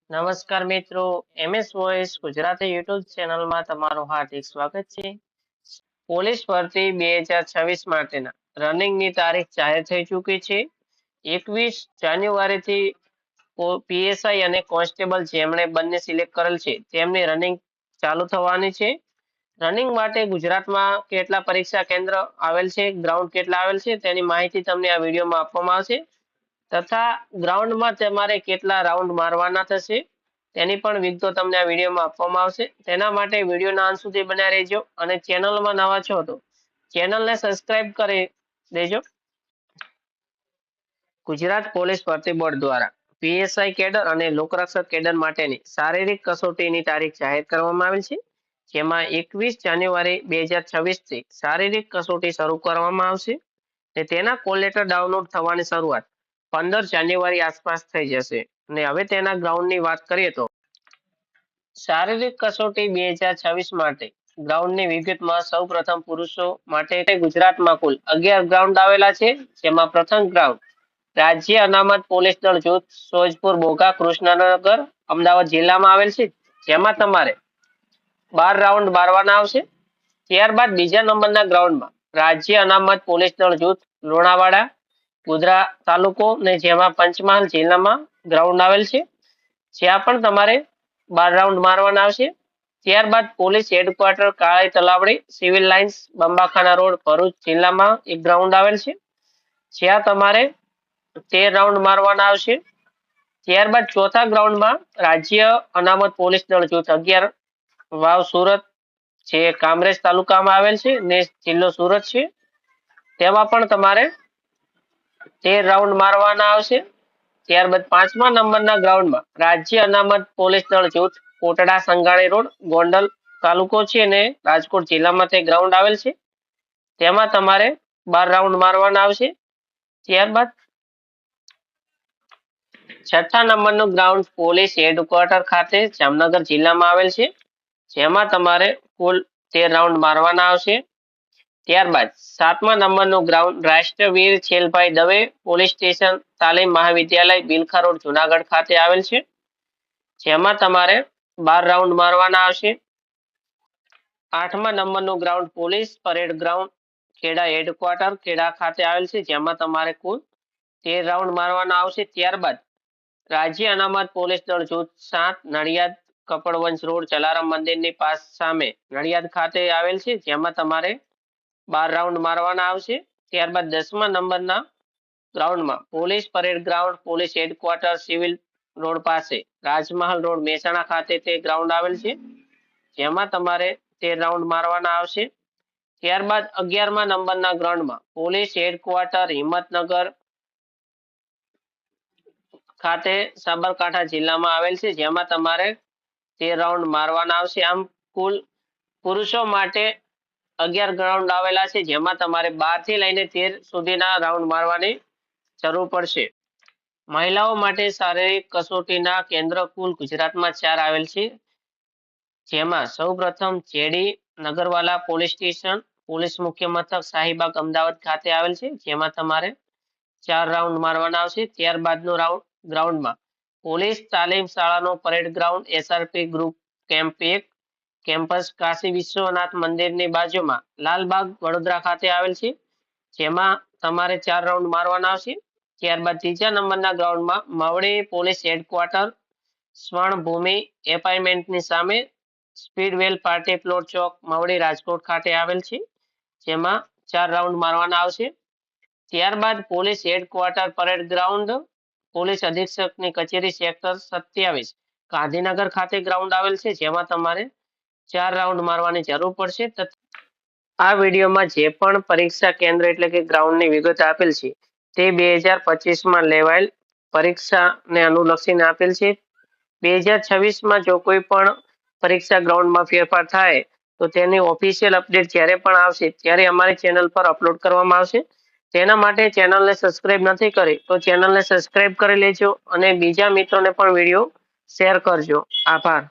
નમસ્કાર મિત્રો, MS voice Gujarati YouTube ચેનલમાં તમારું હાર્દિક સ્વાગત છે. પોલીસ ભરતી 2026 માટેના રનિંગની તારીખ જાહેર થઈ ચૂકી છે. 21 જાન્યુઆરીથી PSI અને કોન્સ્ટેબલ જેમણે બંને સિલેક્ટ કરેલ છે તેમની રનિંગ ચાલુ થવાની છે. રનિંગ માટે ગુજરાતમાં કેટલા પરીક્ષા કેન્દ્ર આવેલ છે, ગ્રાઉન્ડ કેટલા આવેલ છે તેની માહિતી તમને આ વિડીયોમાં આપવામાં આવશે. તથા ગ્રાઉન્ડમાં તમારે કેટલા રાઉન્ડ મારવાના થશે તેની પણ વિગતો તમને આ વિડીયોમાં આપવામાં આવશે. તેના માટે વિડીયોના અંત સુધી બન્યા રહેજો અને ચેનલમાં નવા છો તો ચેનલને સબસ્ક્રાઇબ કરી દેજો. ગુજરાત પોલીસ ભરતી બોર્ડ દ્વારા PSI કેડર અને લોકરક્ષક કેડર માટેની શારીરિક કસોટીની તારીખ જાહેર કરવામાં આવેલ છે. જેમાં 21 જાન્યુઆરી 2026 થી શારીરિક કસોટી શરૂ કરવામાં આવશે અને તેના કોલ લેટર ડાઉનલોડ થવાની શરૂઆત 15 જાન્યુઆરી આસપાસ થઈ જશે. અને હવે તેના ગ્રાઉન્ડની વાત કરીએ તો શારીરિક કસોટી 2026 માટે ગ્રાઉન્ડની વિગતમાં સૌપ્રથમ પુરુષો માટે ગુજરાતમાં કુલ 11 ગ્રાઉન્ડ આવેલા છે. જેમાં પ્રથમ ગ્રાઉન્ડ રાજ્ય અનામત પોલીસ દળ જૂથ સોજપુર બોઘા કૃષ્ણનગર અમદાવાદ જિલ્લામાં આવેલ છે. જેમાં તમારે 12 રાઉન્ડ મારવાના આવશે. ત્યારબાદ બીજા નંબરના ગ્રાઉન્ડમાં રાજ્ય અનામત પોલીસ દળ જૂથ લુણાવાડા ગોધરા તાલુકો ને જેમાં પંચમહાલ જિલ્લામાં ગ્રાઉન્ડ આવેલ છે. જ્યાં પણ તમારે 12 રાઉન્ડ મારવાના આવશે. ત્યારબાદ police headquarter Kali Talavdi civil lines Bambakhana road Bharuch જિલ્લામાં એક ગ્રાઉન્ડ આવેલ છે. જ્યાં તમારે 13 રાઉન્ડ મારવાના આવશે. ત્યારબાદ ચોથા ગ્રાઉન્ડમાં રાજ્ય અનામત પોલીસ દળ જૂથ 11 વાવ સુરત જે કામરેજ તાલુકામાં આવેલ છે ને જિલ્લો સુરત છે. તેમાં પણ તમારે 13 રાઉન્ડ મારવાના આવશે. ત્યારબાદ પાંચમા નંબરના ગ્રાઉન્ડમાં રાજ્ય અનામત પોલીસ દળ જૂથ કોટડા સંગાણી રોડ ગોંડલ તાલુકો છે અને રાજકોટ જિલ્લામાં તે ગ્રાઉન્ડ આવેલ છે. તેમાં તમારે 12 રાઉન્ડ મારવાના આવશે. ત્યારબાદ છઠ્ઠા નંબરનું ગ્રાઉન્ડ પોલીસ હેડક્વાર્ટર ખાતે જામનગર જિલ્લામાં આવેલ છે. જેમાં તમારે કુલ 13 રાઉન્ડ મારવાના આવશે. ત્યારબાદ સાતમા નંબરનું ground રાષ્ટ્રવીર Chhelbhai Dave police station તાલીમ મહાવિદ્યાલય બિલખા રોડ જુનાગઢ ખાતે આવેલ છે. જેમાં તમારે 12 રાઉન્ડ મારવાના આવશે. આઠમા નંબરનું ground police parade ground Kheda headquarter Kheda ખાતે આવેલ છે. જેમાં તમારે કુલ 13 રાઉન્ડ મારવાના આવશે. ત્યારબાદ રાજ્ય અનામત પોલીસ દળ જૂથ 7 નડિયાદ કપડવંશ રોડ જલારામ મંદિરની પાસ સામે નડિયાદ ખાતે આવેલ છે. જેમાં તમારે 12 રાઉન્ડ મારવાના આવશે. ત્યારબાદ 10મા નંબરના ગ્રાઉન્ડમાં police parade ground police headquarter civil road પાસે રાજમહલ રોડ મહેસાણા ખાતે તે ગ્રાઉન્ડ આવેલ છે. જેમાં તમારે 13 રાઉન્ડ મારવાના આવશે. ત્યારબાદ 11મા નંબરના ગ્રાઉન્ડમાં પોલીસ હેડક્વાર્ટર હિંમતનગર ખાતે સાબરકાંઠા જિલ્લામાં આવેલ છે. જેમાં તમારે 13 રાઉન્ડ મારવાના આવશે. આમ કુલ પુરુષો માટે 11 ગ્રાઉન્ડ આવેલા છે. જેમાં તમારે 12 થી લઈને 13 સુધીના રાઉન્ડ મારવાની જરૂર પડશે. મહિલાઓ માટે શારીરિક કસોટીના કેન્દ્ર કુલ ગુજરાતમાં 4 આવેલ છે. જેમાં સૌપ્રથમ JD Nagarwala police station police મુખ્ય મથક શાહીબાગ અમદાવાદ ખાતે આવેલ છે. જેમાં તમારે 4 રાઉન્ડ મારવાના આવશે. ત્યારબાદનો ગ્રાઉન્ડમાં પોલીસ તાલીમ શાળાનો parade ground SRP group camp 1 campus Kashi Vishwanath મંદિરની બાજુમાં લાલબાગ વડોદરા ખાતે આવેલ છે. જેમાં તમારે 4 રાઉન્ડ મારવાના આવશે. ત્યારબાદ ત્રીજા નંબરના ગ્રાઉન્ડમાં મવડી પોલીસ હેડક્વાર્ટર સ્વર્ણભૂમિ એપાર્ટમેન્ટની સામે Speedwell party plot chowk Mavdi Rajkot ખાતે આવેલ છે. જેમાં 4 રાઉન્ડ મારવાના આવશે. ત્યારબાદ police headquarter parade ground police અધિક્ષકની કચેરી સેક્ટર 27 ગાંધીનગર ખાતે ગ્રાઉન્ડ આવેલ છે. જેમાં તમારે 4 રાઉન્ડ મારવાની જરૂર પડશે. આ વિડીયોમાં જે પણ પરીક્ષા કેન્દ્ર એટલે કે ગ્રાઉન્ડની વિગત આપેલ છે તે 2025માં લેવાયેલ પરીક્ષાને અનુલક્ષીને આપેલ છે. 2026માં જો કોઈ પણ પરીક્ષા ગ્રાઉન્ડમાં ફેરફાર થાય તો તેની ઓફિશિયલ અપડેટ જ્યારે પણ આવશે ત્યારે અમારી ચેનલ પર અપલોડ કરવામાં આવશે. તેના માટે ચેનલને સબસ્ક્રાઇબ નથી કરી તો ચેનલને સબસ્ક્રાઇબ કરી લેજો અને બીજા મિત્રોને પણ વિડીયો શેર કરજો. આભાર.